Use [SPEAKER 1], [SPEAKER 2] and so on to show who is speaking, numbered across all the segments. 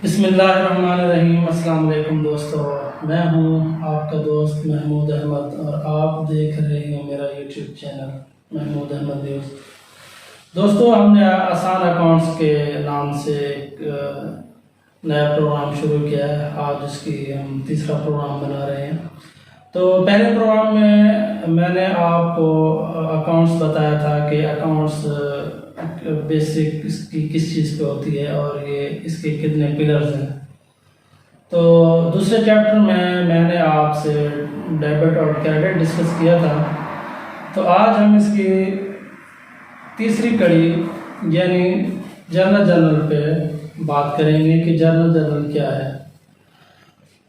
[SPEAKER 1] बिस्मिल्लाहिर्रहमानिर्रहीम। अस्सलाम वालेकुम दोस्तों, मैं हूं आपका दोस्त महमूद अहमद और आप देख रहे हैं मेरा YouTube channel Mahmood Ahmed news. दोस्तों, हमने आसान अकाउंट्स के नाम से एक नया प्रोग्राम शुरू किया है। आज इसकी हम तीसरा प्रोग्राम बना रहे हैं। तो पहले प्रोग्राम में मैंने आपको अकाउंट्स बताया था कि अकाउंट्स बेसिक इसकी किस चीज़ पे होती है और ये इसके कितने पिलर्स हैं। तो दूसरे चैप्टर में मैंने आपसे डेबिट और क्रेडिट डिस्कस किया था। तो आज हम इसकी तीसरी कड़ी यानी जर्नल पे बात करेंगे कि जर्नल क्या है।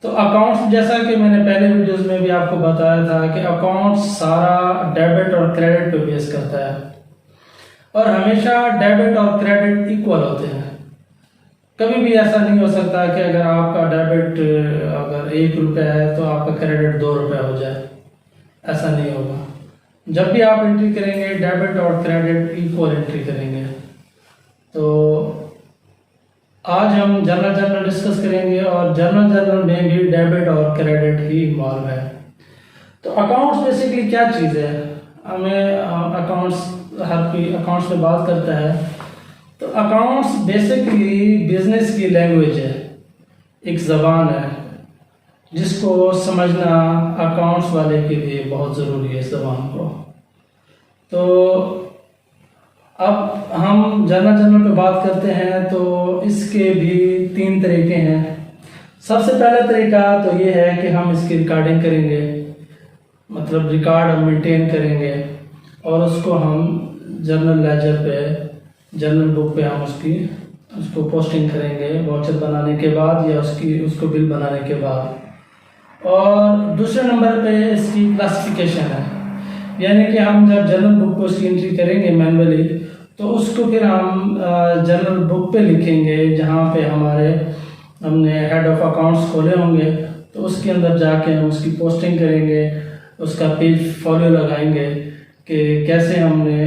[SPEAKER 1] तो अकाउंट्स, जैसा कि मैंने पहले वीडियोस में भी आपको बताया था कि अकाउंट्स सारा डेबिट और क्रेडिट पे बेस करता है और हमेशा डेबिट और क्रेडिट इक्वल होते हैं। कभी भी ऐसा नहीं हो सकता कि अगर आपका डेबिट अगर 1 रुपया है तो आपका क्रेडिट 2 रुपया हो जाए, ऐसा नहीं होगा। जब भी आप एंट्री करेंगे डेबिट और क्रेडिट इक्वल एंट्री करेंगे। तो आज हम जर्नल डिस्कस करेंगे और जर्नल में भी डेबिट और क्रेडिट ही इन्वॉल्व है। तो अकाउंट्स बेसिकली क्या चीज़ है? हमें अकाउंट्स, हर कोई अकाउंट्स पे बात करता है। तो अकाउंट्स बेसिकली बिजनेस की लैंग्वेज है, एक ज़बान है जिसको समझना अकाउंट्स वाले के लिए बहुत ज़रूरी है, इस ज़बान को। तो अब हम जर्नल पे बात करते हैं। तो इसके भी 3 तरीके हैं। सबसे पहला तरीका तो ये है कि हम इसकी रिकॉर्डिंग करेंगे, मतलब रिकॉर्ड हम मेंटेन करेंगे और उसको हम जर्नल लेजर पे, जर्नल बुक पे हम उसको पोस्टिंग करेंगे वाउचर बनाने के बाद या उसको बिल बनाने के बाद। और दूसरे नंबर पे इसकी क्लासिफिकेशन है, यानी कि हम जब जर्नल बुक को उसकी एंट्री करेंगे मैनुअली तो उसको फिर हम जर्नल बुक पे लिखेंगे, जहाँ पे हमने हेड ऑफ अकाउंट्स खोले होंगे। तो उसके अंदर जाके हम उसकी पोस्टिंग करेंगे, उसका पेज फॉलो लगाएंगे कि कैसे हमने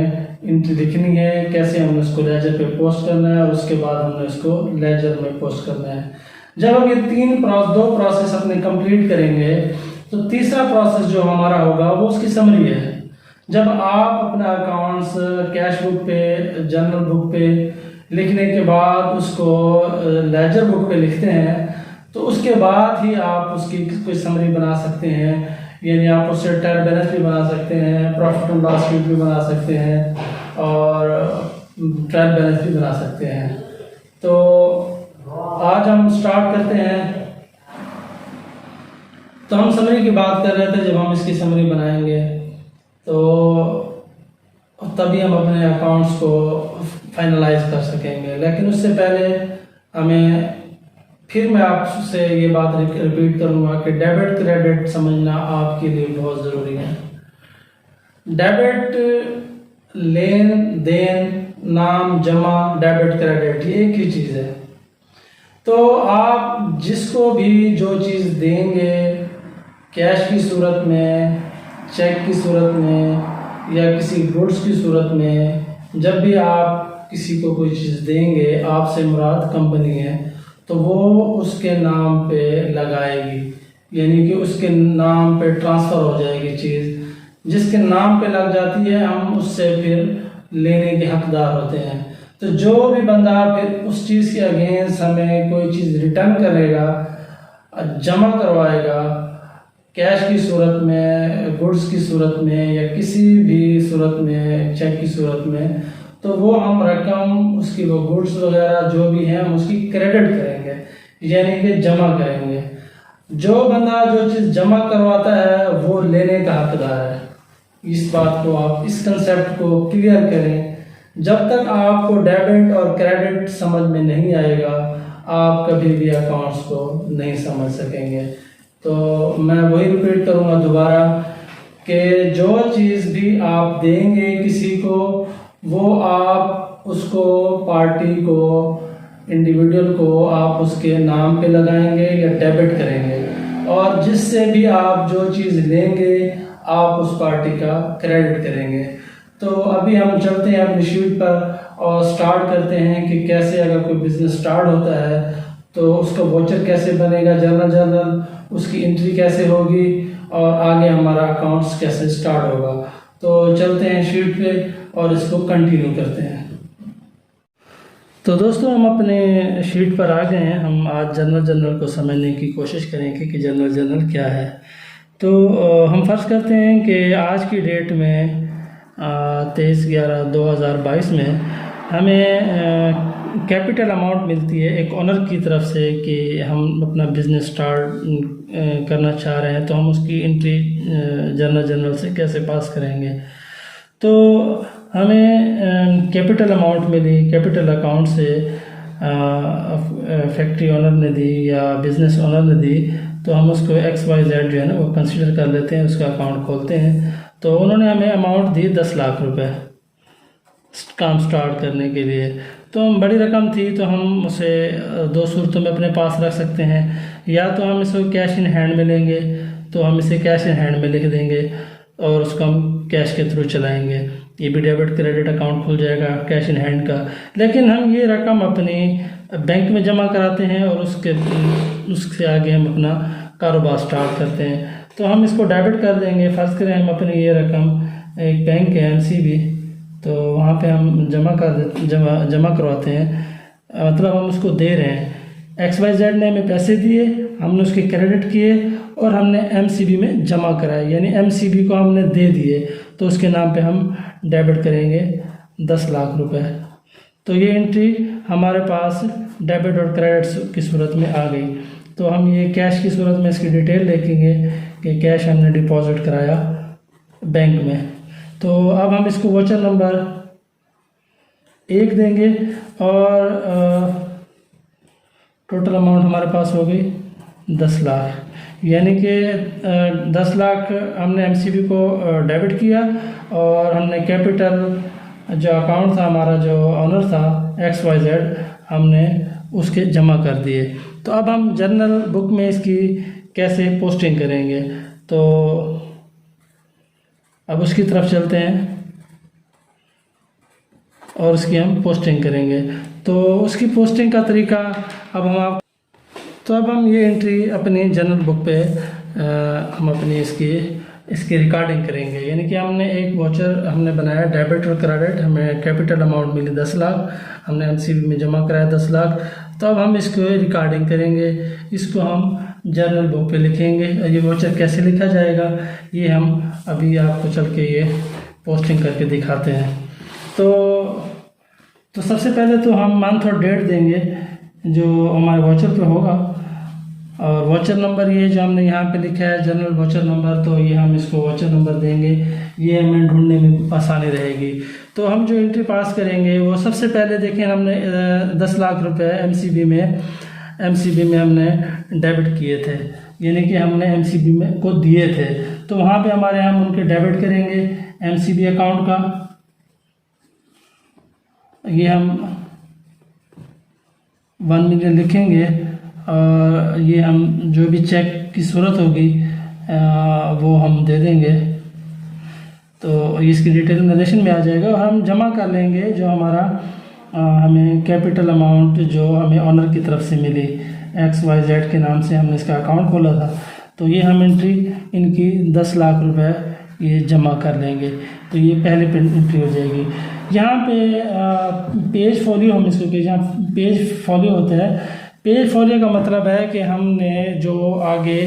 [SPEAKER 1] एंट्री लिखनी है, कैसे हमने उसको लेजर पे पोस्ट करना है और उसके बाद हमने उसको लेजर में पोस्ट करना है। जब हम ये 2 प्रोसेस अपने कंप्लीट करेंगे तो तीसरा प्रोसेस जो हमारा होगा वो उसकी समरी है। जब आप अपना अकाउंट्स कैश बुक पे, जर्नल बुक पे लिखने के बाद उसको लेजर बुक पे लिखते हैं तो उसके बाद ही आप उसकी कोई समरी बना सकते हैं। यानी आप उससे ट्रायल बैलेंस भी बना सकते हैं, प्रॉफिट एंड लॉस शीट भी बना सकते हैं और ट्रायल बैलेंस भी बना सकते हैं। तो आज हम स्टार्ट करते हैं। तो हम समरी की बात कर रहे थे। जब हम इसकी समरी बनाएंगे तो तभी हम अपने अकाउंट्स को फाइनलाइज कर सकेंगे। लेकिन उससे पहले मैं आपसे ये बात रिपीट करूंगा कि डेबिट क्रेडिट समझना आपके लिए बहुत ज़रूरी है। डेबिट लेन देन, नाम जमा, डेबिट क्रेडिट ये एक ही चीज़ है। तो आप जिसको भी जो चीज़ देंगे कैश की सूरत में, चेक की सूरत में या किसी गुड्स की सूरत में, जब भी आप किसी को कोई चीज़ देंगे, आपसे मुराद कंपनी है, तो वो उसके नाम पे लगाएगी, यानी कि उसके नाम पे ट्रांसफ़र हो जाएगी चीज़। जिसके नाम पे लग जाती है हम उससे फिर लेने के हकदार होते हैं। तो जो भी बंदा फिर उस चीज़ के अगेंस्ट हमें कोई चीज़ रिटर्न करेगा, जमा करवाएगा कैश की सूरत में, गुड्स की सूरत में या किसी भी सूरत में, चेक की सूरत में, तो वो हम रकम उसकी, वो गुड्स वगैरह जो भी हैं हम उसकी क्रेडिट करेंगे, यानी कि जमा करेंगे। जो बंदा जो चीज़ जमा करवाता है वो लेने का हकदार है। इस बात को आप, इस कंसेप्ट को क्लियर करें। जब तक आपको डेबिट और क्रेडिट समझ में नहीं आएगा आप कभी भी अकाउंट्स को नहीं समझ सकेंगे। तो मैं वही रिपीट करूँगा दोबारा कि जो चीज़ भी आप देंगे किसी को, वो आप उसको, पार्टी को, इंडिविजुअल को आप उसके नाम पे लगाएंगे या डेबिट करेंगे। और जिससे भी आप जो चीज़ लेंगे आप उस पार्टी का क्रेडिट करेंगे। तो अभी हम चलते हैं अपनी शीट पर और स्टार्ट करते हैं कि कैसे अगर कोई बिजनेस स्टार्ट होता है तो उसका वॉचर कैसे बनेगा, जर्नल जर्नल उसकी एंट्री कैसे होगी और आगे हमारा अकाउंट्स कैसे स्टार्ट होगा। तो चलते हैं शीट पे और इसको कंटिन्यू करते हैं। तो दोस्तों हम अपने शीट पर आ गए हैं। हम आज जर्नल को समझने की कोशिश करेंगे कि जर्नल क्या है। तो हम फर्ज करते हैं कि आज की डेट में 23/11/2022 में हमें कैपिटल अमाउंट मिलती है एक ओनर की तरफ से कि हम अपना बिज़नेस स्टार्ट करना चाह रहे हैं, तो हम उसकी एंट्री जर्नल से कैसे पास करेंगे। तो हमें कैपिटल अमाउंट मिली कैपिटल अकाउंट से, फैक्ट्री ओनर ने दी या बिज़नेस ओनर ने दी, तो हम उसको XYZ जो है ना वो कंसीडर कर लेते हैं, उसका अकाउंट खोलते हैं। तो उन्होंने हमें अमाउंट दी 10 लाख रुपए काम स्टार्ट करने के लिए। तो बड़ी रकम थी, तो हम उसे दो सूरतों में अपने पास रख सकते हैं। या तो हम इसको कैश इन हैंड में लेंगे, तो हम इसे कैश इन हैंड में लिख देंगे और उसको हम कैश के थ्रू चलाएंगे। ये भी डेबिट क्रेडिट अकाउंट खुल जाएगा कैश इन हैंड का। लेकिन हम ये रकम अपनी बैंक में जमा कराते हैं और उससे आगे हम अपना कारोबार स्टार्ट करते हैं। तो हम इसको डेबिट कर देंगे। फ़र्ज़ करें हम अपनी ये रकम एक बैंक है MCB, तो वहाँ पे हम जमा करवाते हैं, मतलब हम उसको दे रहे हैं। XYZ ने हमें पैसे दिए, हमने उसके क्रेडिट किए और हमने MCB में जमा कराए, यानी MCB को हमने दे दिए, तो उसके नाम पे हम डेबिट करेंगे 10 लाख रुपए। तो ये एंट्री हमारे पास डेबिट और क्रेडिट की सूरत में आ गई। तो हम ये कैश की सूरत में इसकी डिटेल देखेंगे कि कैश हमने डिपॉजिट कराया बैंक में। तो अब हम इसको वोचर नंबर 1 देंगे और टोटल अमाउंट हमारे पास हो गई 10 लाख, यानी कि 10 लाख हमने MCB को डेबिट किया और हमने कैपिटल जो अकाउंट था हमारा, जो ऑनर था XYZ, हमने उसके जमा कर दिए। तो अब हम जर्नल बुक में इसकी कैसे पोस्टिंग करेंगे, तो अब उसकी तरफ चलते हैं और उसकी हम पोस्टिंग करेंगे। तो उसकी पोस्टिंग का तरीका अब हम ये एंट्री अपनी जर्नल बुक पे हम अपनी इसकी रिकॉर्डिंग करेंगे। यानी कि हमने एक वॉचर हमने बनाया डेबिट और क्रेडिट, हमें कैपिटल अमाउंट मिली 10 लाख, हमने MCB में जमा कराया 10 लाख। तो अब हम इसको रिकॉर्डिंग करेंगे, इसको हम जर्नल बुक पे लिखेंगे। ये वॉचर कैसे लिखा जाएगा ये हम अभी आपको चल के ये पोस्टिंग करके दिखाते हैं। तो सबसे पहले तो हम मंथ और डेट देंगे जो हमारे वॉचर पे होगा, और वॉचर नंबर ये जो हमने यहाँ पे लिखा है जर्नल वॉचर नंबर, तो ये हम इसको वॉचर नंबर देंगे, ये हमें ढूंढने में आसानी रहेगी। तो हम जो एंट्री पास करेंगे वो सबसे पहले देखें, हमने 10 लाख रुपए MCB में हमने डेबिट किए थे, यानी कि हमने MCB में को दिए थे। तो वहाँ पे हमारे हम उनके डेबिट करेंगे MCB अकाउंट का। ये हम 1 मिलियन लिखेंगे और ये हम जो भी चेक की सूरत होगी वो हम दे देंगे। तो इसकी डिटेल नरेशन में आ जाएगा और हम जमा कर लेंगे जो हमारा हमें कैपिटल अमाउंट जो हमें ऑनर की तरफ से मिली, XYZ के नाम से हमने इसका अकाउंट खोला था। तो ये हम एंट्री इनकी 10 लाख रुपए ये जमा कर लेंगे। तो ये पहले एंट्री हो जाएगी। यहाँ पे पेज फॉलियो हम इसको कहें, जहाँ पेज फॉलियो होता है, पेज फॉलियो का मतलब है कि हमने जो आगे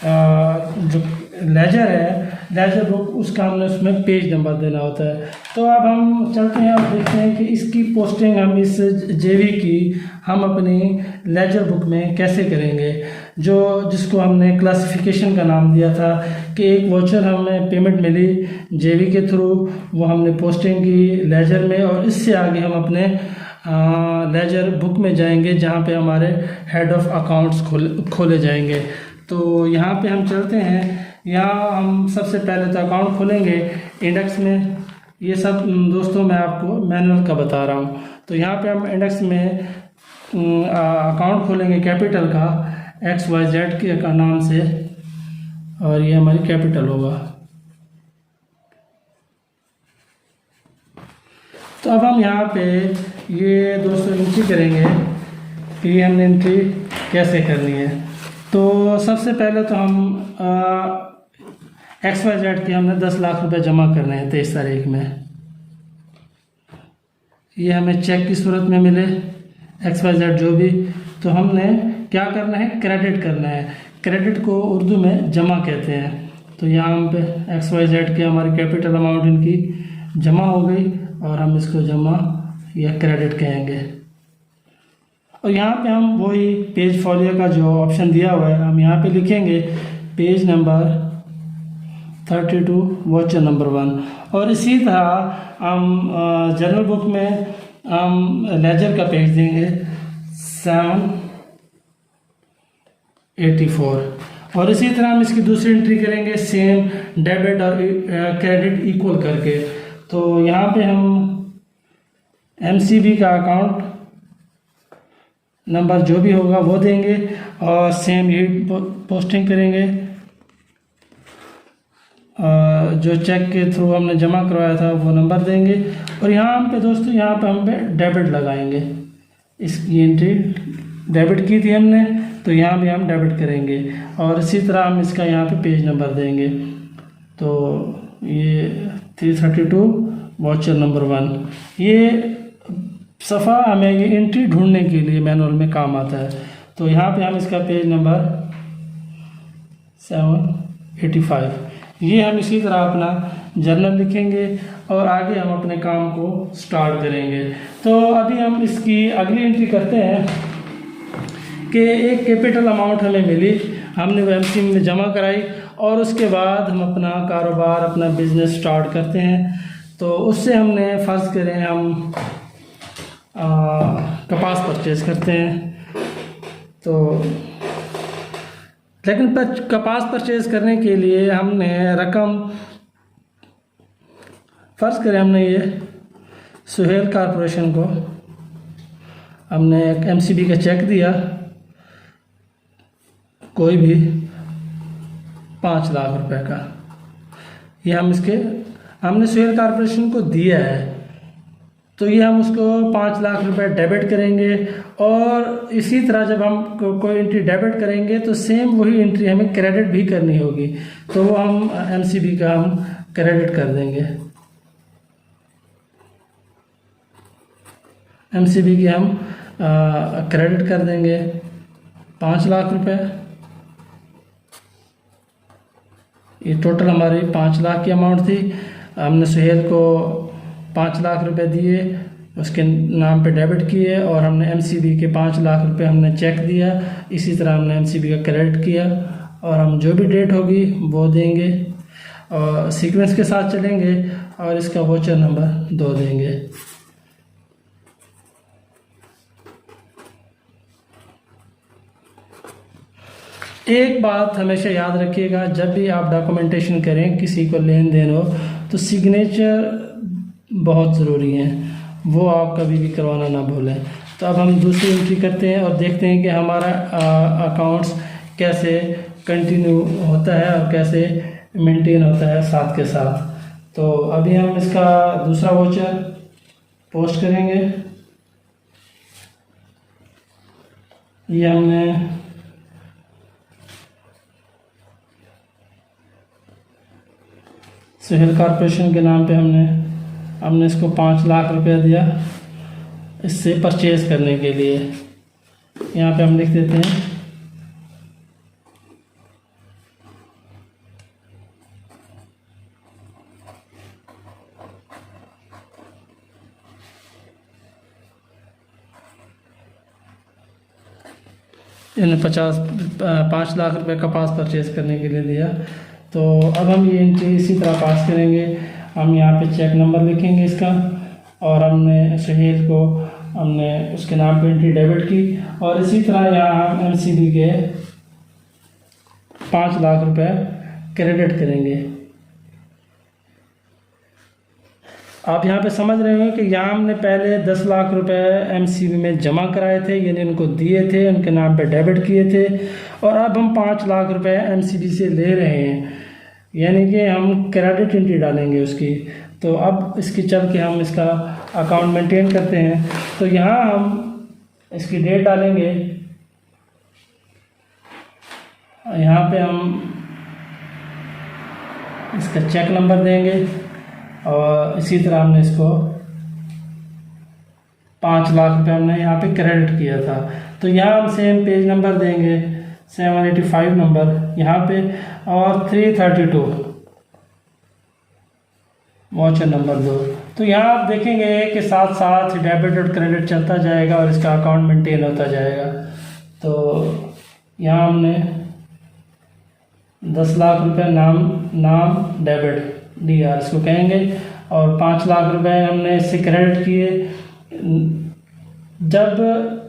[SPEAKER 1] जो लेजर है, लेजर बुक, उसका हमने उसमें पेज नंबर देना होता है। तो अब हम चलते हैं और देखते हैं कि इसकी पोस्टिंग हम इस JV की हम अपनी लेजर बुक में कैसे करेंगे, जिसको हमने क्लासिफिकेशन का नाम दिया था कि एक वॉचर हमें पेमेंट मिली JV के थ्रू, वो हमने पोस्टिंग की लेजर में, और इससे आगे हम अपने लेजर बुक में जाएंगे जहाँ पे हमारे हेड ऑफ अकाउंट्स खोले जाएंगे। तो यहाँ पे हम चलते हैं। यहाँ हम सबसे पहले तो अकाउंट खोलेंगे इंडेक्स में। ये सब दोस्तों मैं आपको मैनुअल का बता रहा हूँ। तो यहाँ पे हम इंडेक्स में अकाउंट खोलेंगे कैपिटल का XYZ के का नाम से, और ये हमारी कैपिटल होगा। तो अब हम यहाँ पे ये दोस्तों एंट्री करेंगे ये हमने एंट्री कैसे करनी है। तो सबसे पहले तो हम XYZ के हमने 10 लाख रुपए जमा करने हैं 23 तारीख में। ये हमें चेक की सूरत में मिले XYZ जो भी, तो हमने क्या करना है, क्रेडिट करना है। क्रेडिट को उर्दू में जमा कहते हैं। तो यहाँ पे XYZ के हमारी कैपिटल अमाउंट इनकी जमा हो गई और हम इसको जमा या क्रेडिट कहेंगे। और यहाँ पे हम वही पेज फॉलियो का जो ऑप्शन दिया हुआ है हम यहाँ पे लिखेंगे पेज नंबर 32 वाउचर नंबर 1। और इसी तरह हम जनरल बुक में हम लेजर का पेज देंगे 784। और इसी तरह हम इसकी दूसरी एंट्री करेंगे सेम डेबिट और क्रेडिट इक्वल करके। तो यहाँ पे हम MCB का अकाउंट नंबर जो भी होगा वो देंगे और सेम यही पोस्टिंग करेंगे। जो चेक के थ्रू हमने जमा करवाया था वो नंबर देंगे। और यहाँ पे दोस्तों यहाँ पे हम पे डेबिट लगाएंगे। इसकी एंट्री डेबिट की थी हमने, तो यहाँ भी हम डेबिट करेंगे। और इसी तरह हम इसका यहाँ पे पेज नंबर देंगे। तो ये 332 वाउचर नंबर 1। ये सफ़ा हमें ये एंट्री ढूंढने के लिए मैनुअल में काम आता है। तो यहाँ पे हम इसका पेज नंबर 785, ये हम इसी तरह अपना जर्नल लिखेंगे और आगे हम अपने काम को स्टार्ट करेंगे। तो अभी हम इसकी अगली एंट्री करते हैं कि एक कैपिटल अमाउंट हमें मिली, हमने वो MCB में जमा कराई और उसके बाद हम अपना कारोबार अपना बिजनेस स्टार्ट करते हैं। तो उससे हमने फ़र्ज़ करें हम कपास परचेज करते हैं। तो लेकिन कपास परचेज करने के लिए हमने रकम फ़र्ज़ करें हमने ये सुहेल कारपोरेशन को हमने एक MCB का चेक दिया कोई भी 5 लाख रुपए का। ये हमने सुहेल कारपोरेशन को दिया है, तो ये हम उसको 5 लाख रुपए डेबिट करेंगे। और इसी तरह जब हम कोई एंट्री डेबिट करेंगे तो सेम वही एंट्री हमें क्रेडिट भी करनी होगी। तो वो हम MCB का हम क्रेडिट कर देंगे। MCB की हम क्रेडिट कर देंगे 5 लाख रुपए। ये टोटल हमारी 5 लाख की अमाउंट थी। हमने सुहेल को 5 लाख रुपए दिए, उसके नाम पे डेबिट किए और हमने MCB के 5 लाख रुपए हमने चेक दिया। इसी तरह हमने MCB का क्रेडिट किया और हम जो भी डेट होगी वो देंगे और सीक्वेंस के साथ चलेंगे और इसका वाउचर नंबर 2 देंगे। एक बात हमेशा याद रखिएगा, जब भी आप डॉक्यूमेंटेशन करें किसी को लेन देन हो तो सिग्नेचर बहुत ज़रूरी है, वो आप कभी भी करवाना ना भूलें। तो अब हम दूसरी एंट्री करते हैं और देखते हैं कि हमारा अकाउंट्स कैसे कंटिन्यू होता है और कैसे मेंटेन होता है साथ के साथ। तो अभी हम इसका दूसरा वाउचर पोस्ट करेंगे। ये हमने सुहेल कारपोरेशन के नाम पे हमने इसको 5 लाख रुपया दिया इससे परचेज़ करने के लिए। यहाँ पे हम लिख देते हैं इन्हें 5 लाख रुपए कपास परचेज़ करने के लिए दिया। तो अब हम ये एंट्री इसी तरह पास करेंगे। हम यहाँ पे चेक नंबर लिखेंगे इसका और हमने सुहेल को हमने उसके नाम पे एंट्री डेबिट की और इसी तरह यहाँ हम MCB के 5 लाख रुपए क्रेडिट करेंगे। आप यहाँ पे समझ रहे हो कि यहाँ हमने पहले 10 लाख रुपए MCB में जमा कराए थे, यानी उनको दिए थे, उनके नाम पे डेबिट किए थे और अब हम 5 लाख रुपए MCB से ले रहे हैं, यानी कि हम क्रेडिट एंट्री डालेंगे उसकी। तो अब इसकी चल के हम इसका अकाउंट मेंटेन करते हैं। तो यहाँ हम इसकी डेट डालेंगे। यहाँ पे हम इसका चेक नंबर देंगे और इसी तरह हमने इसको 5 लाख रुपए हमने यहाँ पे क्रेडिट किया था। तो यहाँ हम सेम पेज नंबर देंगे 785 नंबर यहाँ पे, और 332 वाउचर नंबर 2। तो यहाँ आप देखेंगे कि साथ साथ डेबिट और क्रेडिट चलता जाएगा और इसका अकाउंट मेंटेन होता जाएगा। तो यहाँ हमने 10 लाख रुपए नाम डेबिट DR इसको कहेंगे, और 5 लाख रुपए हमने इससे क्रेडिट किए। जब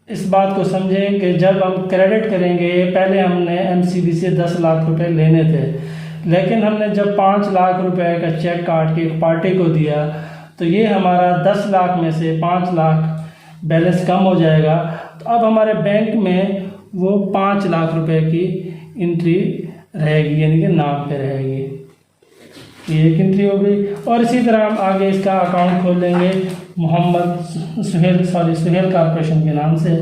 [SPEAKER 1] इस बात को समझें कि जब हम क्रेडिट करेंगे, पहले हमने MCB से 10 लाख रुपए लेने थे, लेकिन हमने जब 5 लाख रुपए का चेक काट के एक पार्टी को दिया तो ये हमारा 10 लाख में से 5 लाख बैलेंस कम हो जाएगा। तो अब हमारे बैंक में वो 5 लाख रुपए की एंट्री रहेगी, यानी कि नाम पे रहेगी। ये एक एंट्री हो गई। और इसी तरह हम आगे इसका अकाउंट खोल लेंगे सुहेल कॉर्पोरेशन के नाम से।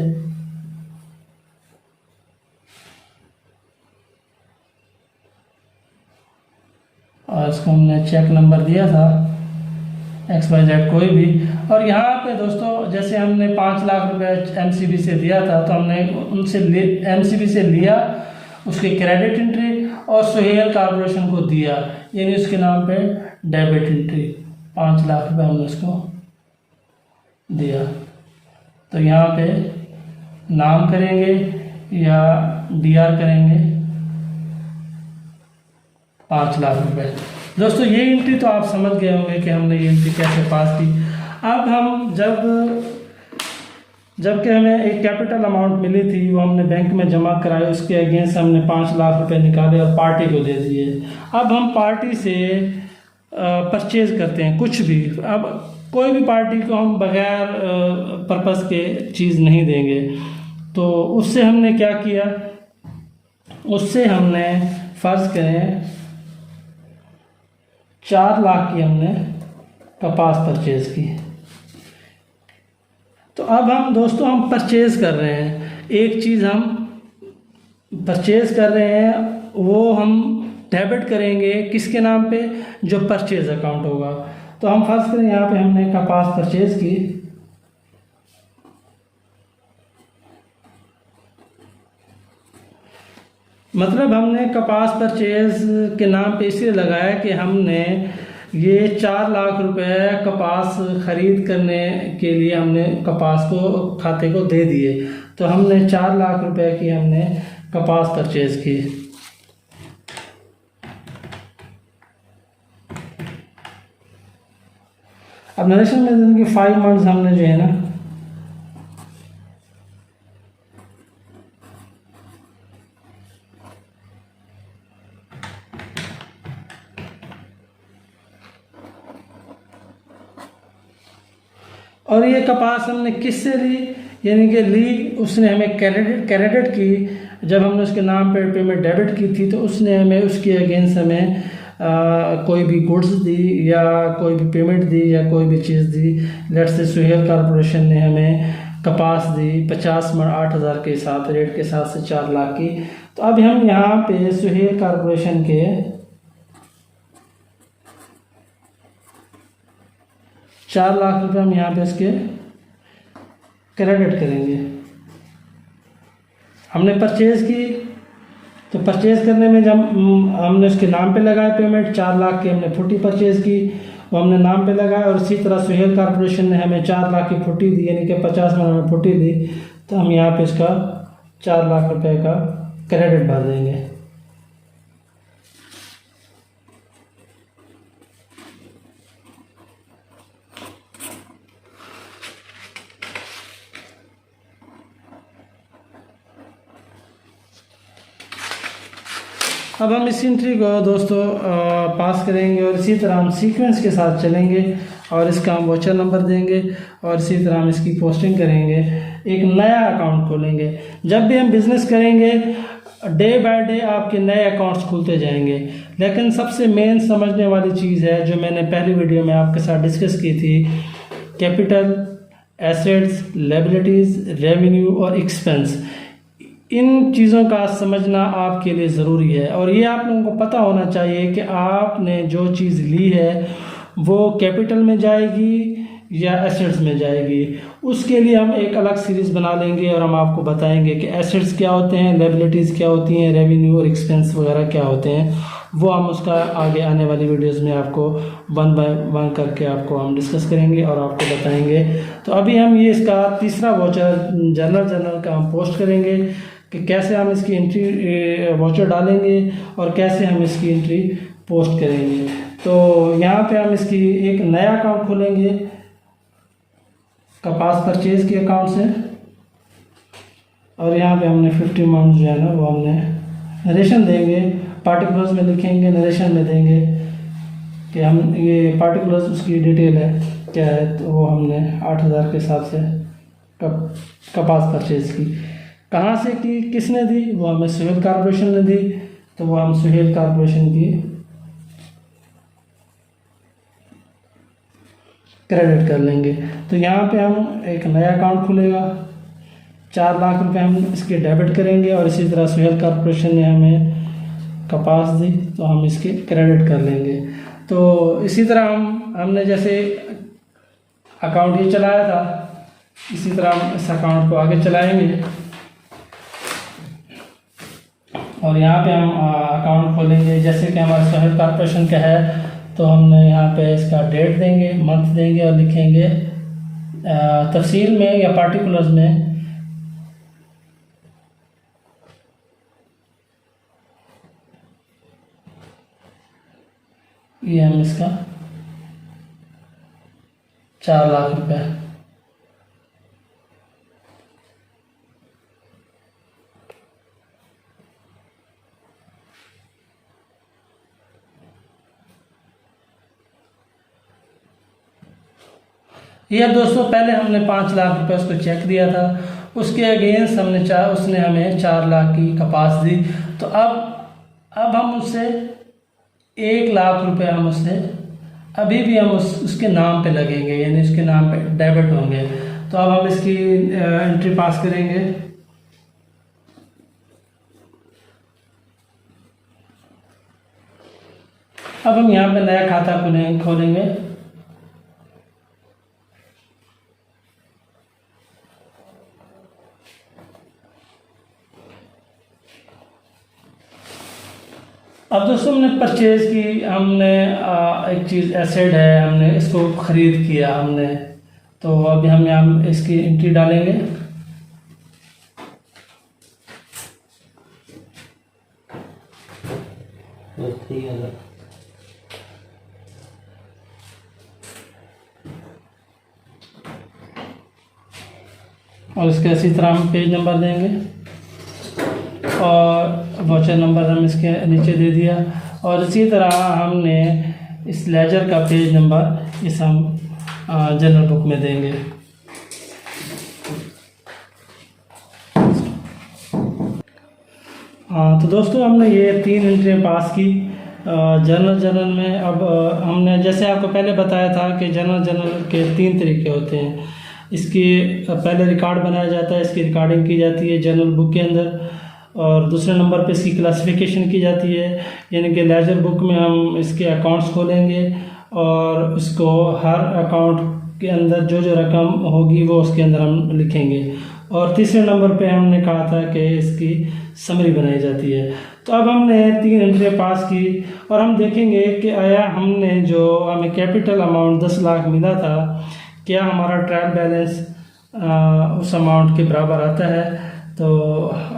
[SPEAKER 1] और इसको हमने चेक नंबर दिया था XYZ कोई भी। और यहाँ पे दोस्तों जैसे हमने 5 लाख रुपए MCB से दिया था, तो हमने उनसे MCB से लिया, उसकी क्रेडिट एंट्री और सुहेल कॉर्पोरेशन को दिया, यानी उसके नाम पे डेबिट एंट्री 5 लाख रुपए हमने उसको दिया। तो यहाँ पे नाम करेंगे या DR करेंगे 5 लाख रुपए। दोस्तों ये एंट्री तो आप समझ गए होंगे कि हमने ये एंट्री कैसे पास की। अब हम जबकि हमें एक कैपिटल अमाउंट मिली थी, वो हमने बैंक में जमा कराई, उसके अगेंस्ट हमने 5 लाख रुपए निकाले और पार्टी को दे दिए। अब हम पार्टी से परचेज करते हैं कुछ भी। अब कोई भी पार्टी को हम बगैर पर्पस के चीज़ नहीं देंगे। तो उससे हमने क्या किया, उससे हमने फ़र्ज़ करें 4 लाख की हमने कपास परचेज़ की। तो अब हम दोस्तों हम परचेज़ कर रहे हैं, एक चीज़ हम परचेज़ कर रहे हैं, वो हम डेबिट करेंगे किसके नाम पे, जो परचेज़ अकाउंट होगा। तो हम फर्स्ट करें यहाँ पे हमने कपास परचेज़ की, मतलब हमने कपास परचेज़ के नाम पे इसलिए लगाया कि हमने ये 4 लाख रुपए कपास ख़रीद करने के लिए हमने कपास को खाते को दे दिए। तो हमने 4 लाख रुपए की हमने कपास परचेज़ की। अब नरेशन में कि 5 मंथ्स हमने जो है ना और ये कपास हमने किससे ली, यानी कि ली उसने हमें क्रेडिट की। जब हमने उसके नाम पे पेमेंट डेबिट की थी तो उसने हमें उसके अगेंस्ट हमें कोई भी गुड्स दी या कोई भी पेमेंट दी या कोई भी चीज़ दी। लेट्स से सुहेल कॉर्पोरेशन ने हमें कपास दी 50 मन 8,000 के हिसाब रेट के साथ से 4 लाख की। तो अब हम यहाँ पे सुहेल कॉर्पोरेशन के 4 लाख रुपए हम यहाँ पे इसके क्रेडिट करेंगे। हमने परचेज़ की, तो परचेज़ करने में जब हमने उसके नाम पे लगाया पेमेंट 4 लाख की, हमने फुटी परचेज़ की, वो हमने नाम पे लगाया। और इसी तरह सुहेल कॉर्पोरेशन ने हमें 4 लाख की फुटी दी, यानी कि 50 मन हमें फुटी दी। तो हम यहाँ पे इसका 4 लाख रुपए का क्रेडिट भर देंगे। अब हम इस एंट्री को दोस्तों पास करेंगे और इसी तरह हम सीक्वेंस के साथ चलेंगे और इसका हम वाउचर नंबर देंगे और इसी तरह हम इसकी पोस्टिंग करेंगे, एक नया अकाउंट खोलेंगे। जब भी हम बिज़नेस करेंगे डे बाय डे आपके नए अकाउंट्स खुलते जाएंगे, लेकिन सबसे मेन समझने वाली चीज़ है जो मैंने पहली वीडियो में आपके साथ डिस्कस की थी, कैपिटल, एसेट्स, लायबिलिटीज़, रेवेन्यू और एक्सपेंस, इन चीज़ों का समझना आपके लिए ज़रूरी है। और ये आप लोगों को पता होना चाहिए कि आपने जो चीज़ ली है वो कैपिटल में जाएगी या एसेट्स में जाएगी। उसके लिए हम एक अलग सीरीज़ बना लेंगे और हम आपको बताएंगे कि एसेट्स क्या होते हैं, लायबिलिटीज़ क्या होती हैं, रेवेन्यू और एक्सपेंस वगैरह क्या होते हैं। वो हम उसका आगे आने वाली वीडियोस में आपको वन बाय वन करके आपको हम डिस्कस करेंगे और आपको बताएंगे। तो अभी हम ये इसका तीसरा वाउचर जनरल का हम पोस्ट करेंगे कि कैसे हम इसकी एंट्री वाउचर डालेंगे और कैसे हम इसकी एंट्री पोस्ट करेंगे। तो यहाँ पे हम इसकी एक नया अकाउंट खोलेंगे कपास परचेज के अकाउंट से, और यहाँ पे हमने 50 अमाउंट जो है ना वो हमने नरेशन देंगे, पार्टिकुलर्स में लिखेंगे, नरेशन में देंगे कि हम ये पार्टिकुलर्स उसकी डिटेल है क्या है। तो वो हमने 8000 के हिसाब से कपास परचेज की, कहाँ से की, किसने दी, वो हमें सुहेल कॉरपोरेशन ने दी। तो वो हम सुहेल कॉरपोरेशन की क्रेडिट कर लेंगे। तो यहाँ पे हम एक नया अकाउंट खुलेगा, 4 लाख रुपए हम इसके डेबिट करेंगे और इसी तरह सुहेल कॉरपोरेशन ने हमें कपास दी तो हम इसके क्रेडिट कर लेंगे। तो इसी तरह हमने जैसे अकाउंट ये चलाया था, इसी तरह हम इस अकाउंट को आगे चलाएंगे। और यहाँ पे हम अकाउंट खोलेंगे, जैसे कि हमारा सुहेल कॉरपोरेशन का है तो हमने यहाँ पे इसका डेट देंगे, मंथ देंगे और लिखेंगे तफसील में या पार्टिकुलर्स में ये हम इसका 4 लाख रुपए। ये अब दोस्तों पहले हमने 5 लाख रुपए उसको चेक दिया था, उसके अगेंस्ट हमने उसने हमें 4 लाख की कपास दी। तो अब हम उससे 1 लाख रुपए हम उससे अभी भी हम उसके नाम पे लगेंगे, यानी उसके नाम पे डेबिट होंगे। तो अब हम इसकी एंट्री पास करेंगे। अब हम यहाँ पे नया खाता खोलेंगे। अब दोस्तों हमने परचेज की, हमने एक चीज़ एसेट है, हमने इसको ख़रीद किया हमने। तो अभी हम यहाँ इसकी एंट्री डालेंगे। और इसके इसी तरह हम पेज नंबर देंगे और वाउचर नंबर हम इसके नीचे दे दिया। और इसी तरह हमने इस लेजर का पेज नंबर इस हम जनरल बुक में देंगे। तो दोस्तों हमने ये 3 एंट्रियाँ पास की जनरल में। अब हमने जैसे आपको पहले बताया था कि जनरल के 3 तरीके होते हैं। इसकी पहले रिकॉर्ड बनाया जाता है, इसकी रिकॉर्डिंग की जाती है जनरल बुक के अंदर, और दूसरे नंबर पे इसकी क्लासिफिकेशन की जाती है, यानी कि लेजर बुक में हम इसके अकाउंट्स खोलेंगे और इसको हर अकाउंट के अंदर जो जो रकम होगी वो उसके अंदर हम लिखेंगे। और तीसरे नंबर पे हमने कहा था कि इसकी समरी बनाई जाती है। तो अब हमने 3 एंट्री पास की और हम देखेंगे कि आया हमने जो हमें कैपिटल अमाउंट 10 लाख मिला था, क्या हमारा ट्रायल बैलेंस उस अमाउंट के बराबर आता है। तो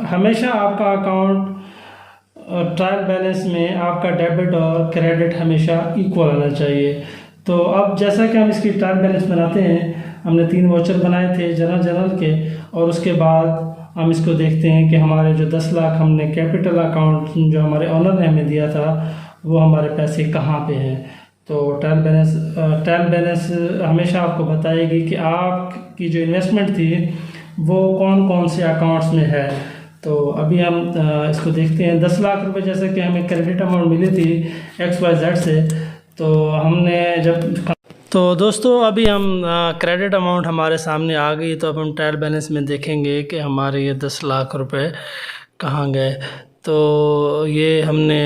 [SPEAKER 1] हमेशा आपका अकाउंट ट्रायल बैलेंस में आपका डेबिट और क्रेडिट हमेशा इक्वल आना चाहिए। तो अब जैसा कि हम इसकी ट्रायल बैलेंस बनाते हैं, हमने 3 वाउचर बनाए थे जनरल के, और उसके बाद हम इसको देखते हैं कि हमारे जो 10 लाख हमने कैपिटल अकाउंट जो हमारे ऑनर ने हमें दिया था वो हमारे पैसे कहाँ पे हैं। तो ट्रायल बैलेंस हमेशा आपको बताएगी कि आपकी जो इन्वेस्टमेंट थी वो कौन कौन से अकाउंट्स में है। तो अभी हम इसको देखते हैं। 10 लाख रुपए जैसे कि हमें क्रेडिट अमाउंट मिली थी XYZ से, तो हमने जब तो दोस्तों अभी हम क्रेडिट अमाउंट हमारे सामने आ गई, तो अब हम ट्रायल बैलेंस में देखेंगे कि हमारे ये 10 लाख रुपए कहाँ गए। तो ये हमने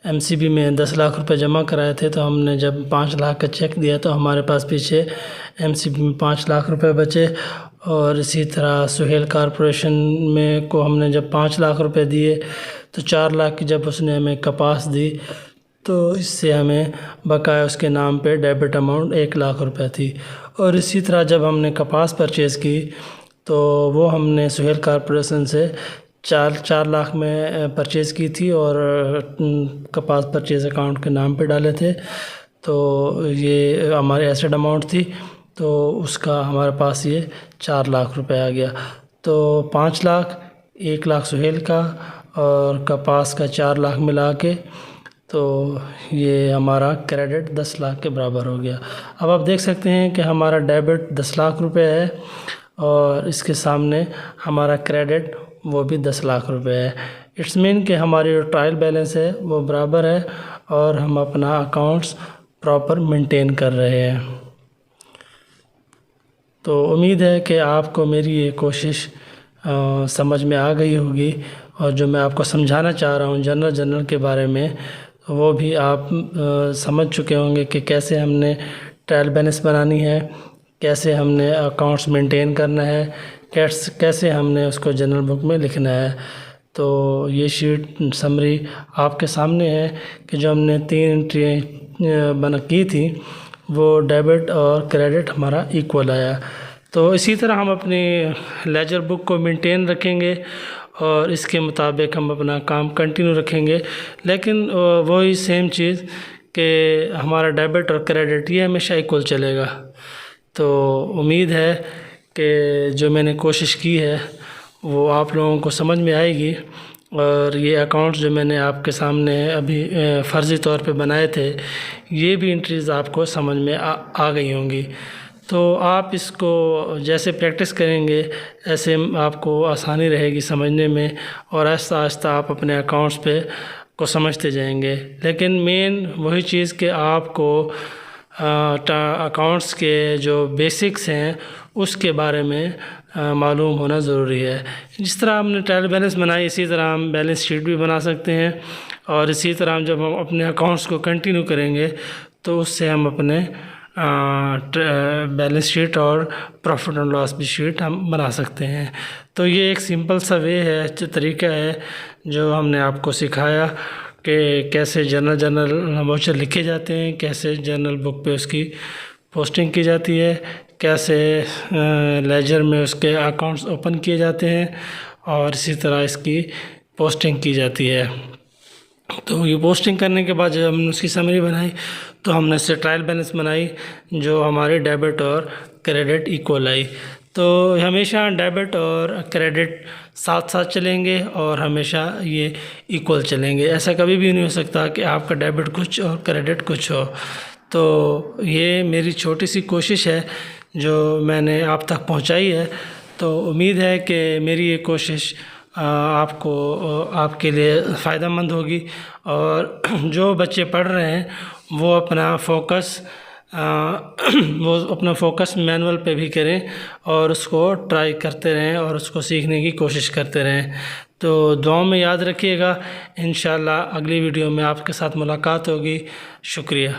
[SPEAKER 1] एमसीबी में 10 लाख रुपए जमा कराए थे, तो हमने जब 5 लाख का चेक दिया तो हमारे पास पीछे एमसीबी में 5 लाख रुपए बचे। और इसी तरह सुहेल कारपोरेशन में को हमने जब 5 लाख रुपए दिए तो 4 लाख की जब उसने हमें कपास दी, तो इससे हमें बकाया उसके नाम पे डेबिट अमाउंट 1 लाख रुपए थी। और इसी तरह जब हमने कपास परचेज़ की तो वो हमने सुहेल कारपोरेशन से 4 लाख में परचेज़ की थी और कपास परचेज़ अकाउंट के नाम पे डाले थे। तो ये हमारी एसेट अमाउंट थी, तो उसका हमारे पास ये 4 लाख रुपए आ गया। तो 5 लाख, 1 लाख सुहेल का और कपास का 4 लाख मिला के तो ये हमारा क्रेडिट 10 लाख के बराबर हो गया। अब आप देख सकते हैं कि हमारा डेबिट 10 लाख रुपए है और इसके सामने हमारा क्रेडिट वो भी 10 लाख रुपए है। इट्स मीन कि हमारी जो ट्रायल बैलेंस है वो बराबर है और हम अपना अकाउंट्स प्रॉपर मेंटेन कर रहे हैं। तो उम्मीद है कि आपको मेरी ये कोशिश समझ में आ गई होगी, और जो मैं आपको समझाना चाह रहा हूँ जनरल के बारे में, वो भी आप समझ चुके होंगे कि कैसे हमने ट्रायल बैलेंस बनानी है, कैसे हमने अकाउंट्स मेंटेन करना है, कैसे हमने उसको जनरल बुक में लिखना है। तो ये शीट समरी आपके सामने है कि जो हमने 3 एंट्री की थी वो डेबिट और क्रेडिट हमारा इक्वल आया। तो इसी तरह हम अपनी लेजर बुक को मेंटेन रखेंगे और इसके मुताबिक हम अपना काम कंटिन्यू रखेंगे। लेकिन वही सेम चीज़ कि हमारा डेबिट और क्रेडिट ये हमेशा इक्वल चलेगा। तो उम्मीद है कि जो मैंने कोशिश की है वो आप लोगों को समझ में आएगी, और ये अकाउंट्स जो मैंने आपके सामने अभी फ़र्ज़ी तौर पे बनाए थे, ये भी एंट्रीज़ आपको समझ में आ गई होंगी। तो आप इसको जैसे प्रैक्टिस करेंगे ऐसे आपको आसानी रहेगी समझने में, और आहिस्ता आहिस्ता आप अपने अकाउंट्स पे को समझते जाएंगे। लेकिन मेन वही चीज़ कि आपको अकाउंट्स के जो बेसिक्स हैं उसके बारे में मालूम होना ज़रूरी है। जिस तरह हमने ट्रायल बैलेंस बनाई इसी तरह हम बैलेंस शीट भी बना सकते हैं, और इसी तरह जब हम अपने अकाउंट्स को कंटिन्यू करेंगे तो उससे हम अपने बैलेंस शीट और प्रॉफिट एंड लॉस भी शीट हम बना सकते हैं। तो ये एक सिंपल सा वे है, जो तरीका है जो हमने आपको सिखाया कि कैसे जर्नल वाउचर लिखे जाते हैं, कैसे जर्नल बुक पे उसकी पोस्टिंग की जाती है, कैसे लेजर में उसके अकाउंट्स ओपन किए जाते हैं, और इसी तरह इसकी पोस्टिंग की जाती है। तो ये पोस्टिंग करने के बाद जब हमने उसकी समरी बनाई तो हमने इससे ट्रायल बैलेंस बनाई जो हमारे डेबिट और क्रेडिट इक्वल आई। तो हमेशा डेबिट और क्रेडिट साथ साथ चलेंगे और हमेशा ये इक्वल चलेंगे। ऐसा कभी भी नहीं हो सकता कि आपका डेबिट कुछ और क्रेडिट कुछ हो। तो ये मेरी छोटी सी कोशिश है जो मैंने आप तक पहुंचाई है। तो उम्मीद है कि मेरी ये कोशिश आपको आपके लिए फ़ायदेमंद होगी, और जो बच्चे पढ़ रहे हैं वो अपना फोकस मैनुअल पे भी करें और उसको ट्राई करते रहें और उसको सीखने की कोशिश करते रहें। तो दुआओं में याद रखिएगा। इंशाल्लाह अगली वीडियो में आपके साथ मुलाकात होगी। शुक्रिया।